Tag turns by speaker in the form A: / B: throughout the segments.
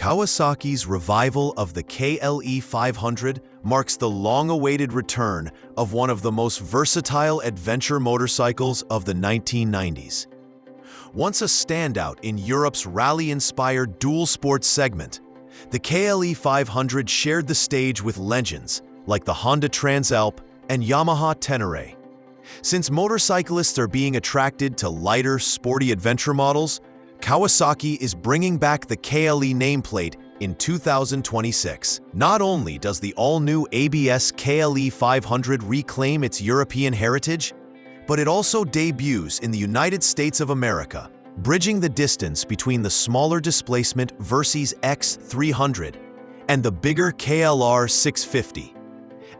A: Kawasaki's revival of the KLE500 marks the long-awaited return of one of the most versatile adventure motorcycles of the 1990s. Once a standout in Europe's rally-inspired dual sports segment, the KLE500 shared the stage with legends like the Honda Transalp and Yamaha Tenere. Since motorcyclists are being attracted to lighter, sporty adventure models, Kawasaki is bringing back the KLE nameplate in 2026. Not only does the all-new ABS KLE500 reclaim its European heritage, but it also debuts in the United States of America, bridging the distance between the smaller displacement Versys X300 and the bigger KLR 650.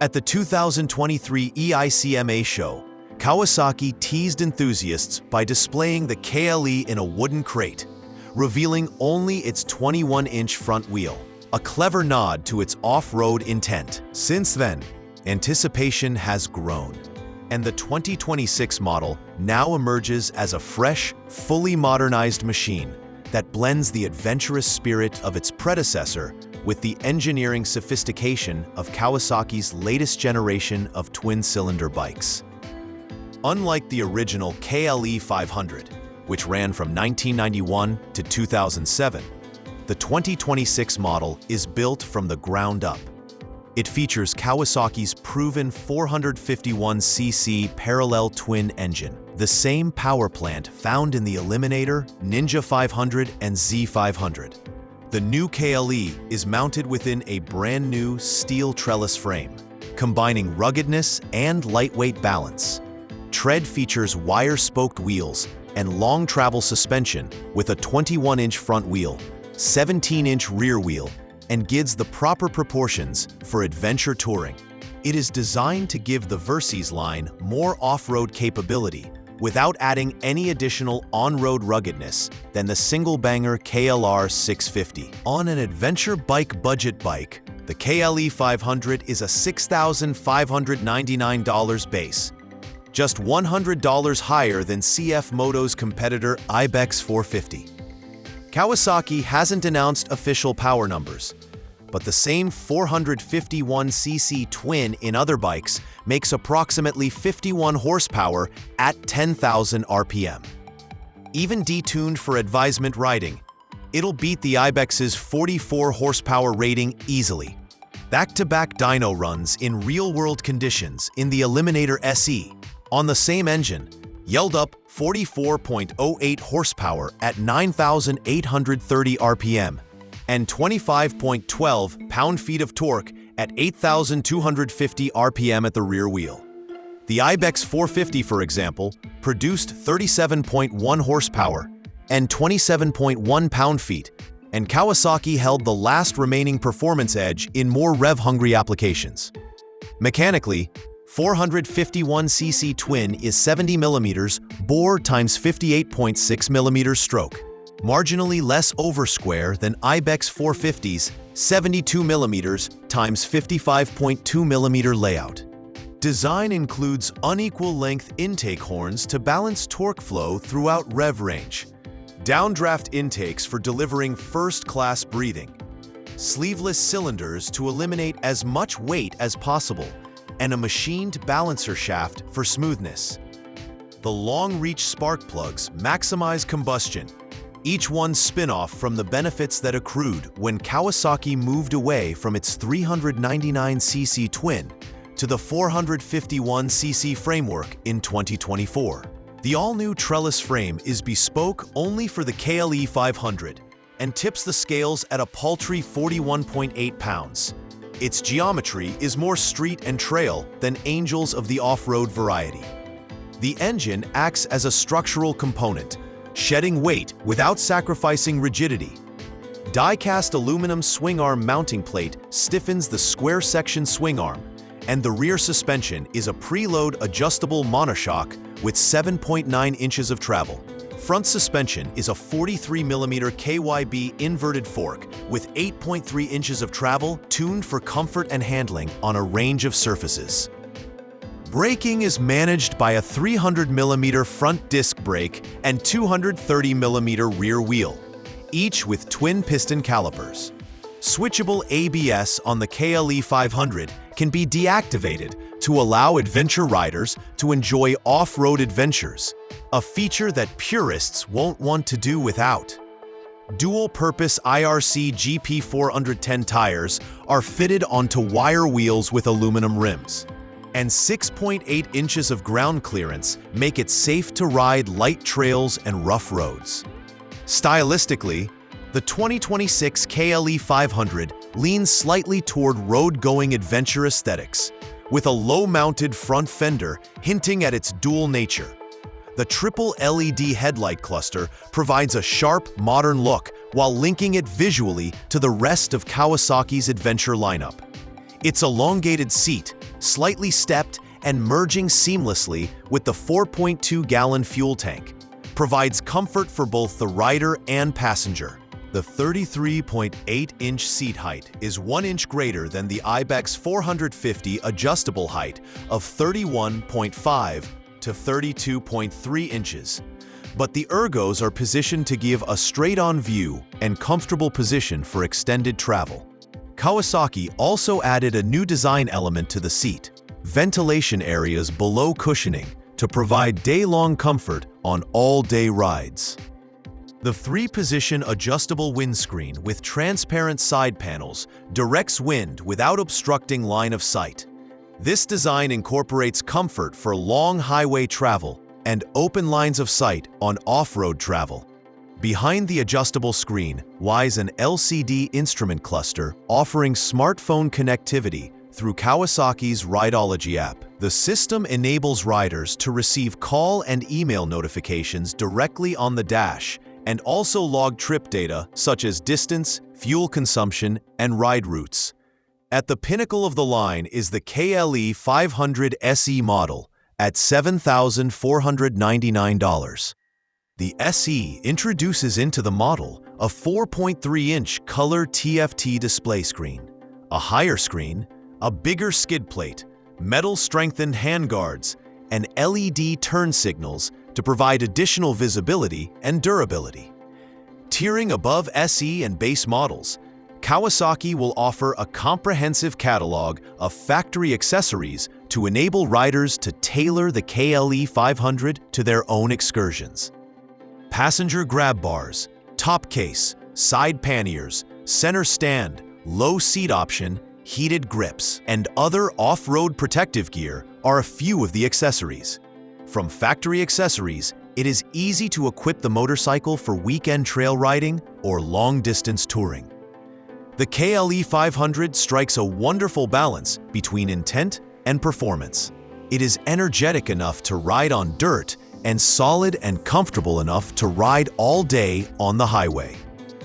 A: At the 2023 EICMA show, Kawasaki teased enthusiasts by displaying the KLE in a wooden crate, revealing only its 21-inch front wheel, a clever nod to its off-road intent. Since then, anticipation has grown, and the 2026 model now emerges as a fresh, fully modernized machine that blends the adventurous spirit of its predecessor with the engineering sophistication of Kawasaki's latest generation of twin-cylinder bikes. Unlike the original KLE500, which ran from 1991 to 2007, the 2026 model is built from the ground up. It features Kawasaki's proven 451cc parallel twin engine, the same power plant found in the Eliminator, Ninja 500, and Z500. The new KLE is mounted within a brand new steel trellis frame, combining ruggedness and lightweight balance. Tread features wire-spoked wheels and long travel suspension with a 21-inch front wheel, 17-inch rear wheel, and gives the proper proportions for adventure touring. It is designed to give the Versys line more off-road capability without adding any additional on-road ruggedness than the single-banger KLR 650. On an adventure bike budget bike, the KLE500 is a $6,599 base, just $100 higher than CF Moto's competitor Ibex 450. Kawasaki hasn't announced official power numbers, but the same 451cc twin in other bikes makes approximately 51 horsepower at 10,000 RPM. Even detuned for advisement riding, it'll beat the Ibex's 44 horsepower rating easily. Back-to-back dyno runs in real-world conditions in the Eliminator SE on the same engine yelled up 44.08 horsepower at 9,830 RPM and 25.12 pound-feet of torque at 8,250 RPM at the rear wheel. The Ibex 450, for example, produced 37.1 horsepower and 27.1 pound-feet, and Kawasaki held the last remaining performance edge in more rev-hungry applications. Mechanically, 451cc twin is 70mm bore times 58.6mm stroke, marginally less over-square than Ibex 450's 72mm times 55.2mm layout. Design includes unequal-length intake horns to balance torque flow throughout rev range, downdraft intakes for delivering first-class breathing, sleeveless cylinders to eliminate as much weight as possible, and a machined balancer shaft for smoothness. The long-reach spark plugs maximize combustion, each one spin-off from the benefits that accrued when Kawasaki moved away from its 399cc twin to the 451cc framework in 2024. The all-new trellis frame is bespoke only for the KLE500 and tips the scales at a paltry 41.8 pounds. Its geometry is more street and trail than Angels of the off-road variety. The engine acts as a structural component, shedding weight without sacrificing rigidity. Die-cast aluminum swing arm mounting plate stiffens the square section swing arm, and the rear suspension is a preload adjustable monoshock with 7.9 inches of travel. Front suspension is a 43mm KYB inverted fork with 8.3 inches of travel tuned for comfort and handling on a range of surfaces. Braking is managed by a 300mm front disc brake and 230mm rear wheel, each with twin piston calipers. Switchable ABS on the KLE500 can be deactivated to allow adventure riders to enjoy off-road adventures, a feature that purists won't want to do without. Dual-purpose IRC GP410 tires are fitted onto wire wheels with aluminum rims, and 6.8 inches of ground clearance make it safe to ride light trails and rough roads. Stylistically, the 2026 KLE500 leans slightly toward road-going adventure aesthetics, with a low-mounted front fender hinting at its dual nature. The triple LED headlight cluster provides a sharp, modern look while linking it visually to the rest of Kawasaki's adventure lineup. Its elongated seat, slightly stepped and merging seamlessly with the 4.2-gallon fuel tank, provides comfort for both the rider and passenger. The 33.8-inch seat height is 1 inch greater than the Ibex 450 adjustable height of 31.5 to 32.3 inches. But the ergos are positioned to give a straight-on view and comfortable position for extended travel. Kawasaki also added a new design element to the seat: ventilation areas below cushioning to provide day-long comfort on all-day rides. The 3-position adjustable windscreen with transparent side panels directs wind without obstructing line of sight. This design incorporates comfort for long highway travel and open lines of sight on off-road travel. Behind the adjustable screen lies an LCD instrument cluster offering smartphone connectivity through Kawasaki's Rideology app. The system enables riders to receive call and email notifications directly on the dash, and also log trip data such as distance, fuel consumption, and ride routes. At the pinnacle of the line is the KLE500 SE model at $7,499. The SE introduces into the model a 4.3-inch color TFT display screen, a higher screen, a bigger skid plate, metal-strengthened handguards, and LED turn signals to provide additional visibility and durability. Tiering above SE and base models, Kawasaki will offer a comprehensive catalog of factory accessories to enable riders to tailor the KLE500 to their own excursions. Passenger grab bars, top case, side panniers, center stand, low seat option, heated grips, and other off-road protective gear are a few of the accessories. From factory accessories, it is easy to equip the motorcycle for weekend trail riding or long-distance touring. The KLE500 strikes a wonderful balance between intent and performance. It is energetic enough to ride on dirt and solid and comfortable enough to ride all day on the highway.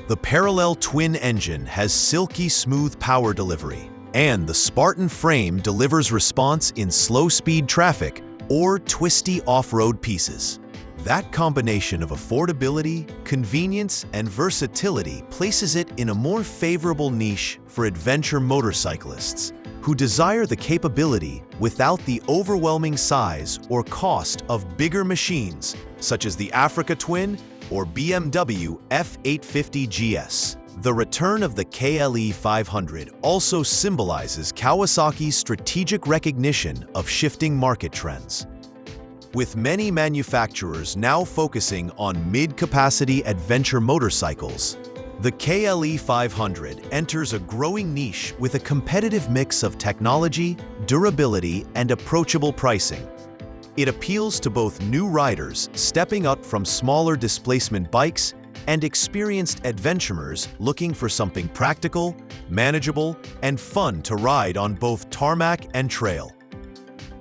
A: The parallel twin engine has silky smooth power delivery, and the Spartan frame delivers response in slow-speed traffic or twisty off-road pieces. That combination of affordability, convenience, and versatility places it in a more favorable niche for adventure motorcyclists who desire the capability without the overwhelming size or cost of bigger machines such as the Africa Twin or BMW F850 GS. The return of the KLE500 also symbolizes Kawasaki's strategic recognition of shifting market trends. With many manufacturers now focusing on mid-capacity adventure motorcycles, the KLE500 enters a growing niche with a competitive mix of technology, durability, and approachable pricing. It appeals to both new riders stepping up from smaller displacement bikes and experienced adventurers looking for something practical, manageable, and fun to ride on both tarmac and trail.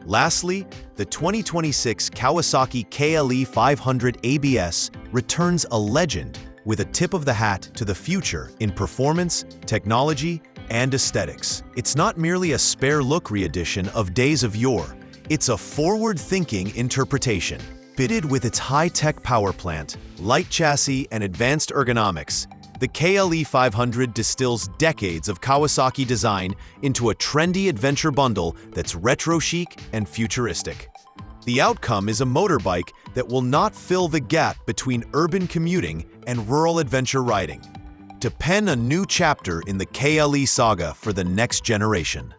A: Lastly, the 2026 Kawasaki KLE500 ABS returns a legend with a tip of the hat to the future in performance, technology, and aesthetics. It's not merely a spare look re-edition of days of yore, it's a forward-thinking interpretation. Fitted with its high-tech power plant, light chassis, and advanced ergonomics, the KLE500 distills decades of Kawasaki design into a trendy adventure bundle that's retro-chic and futuristic. The outcome is a motorbike that will not fill the gap between urban commuting and rural adventure riding. to pen a new chapter in the KLE saga for the next generation.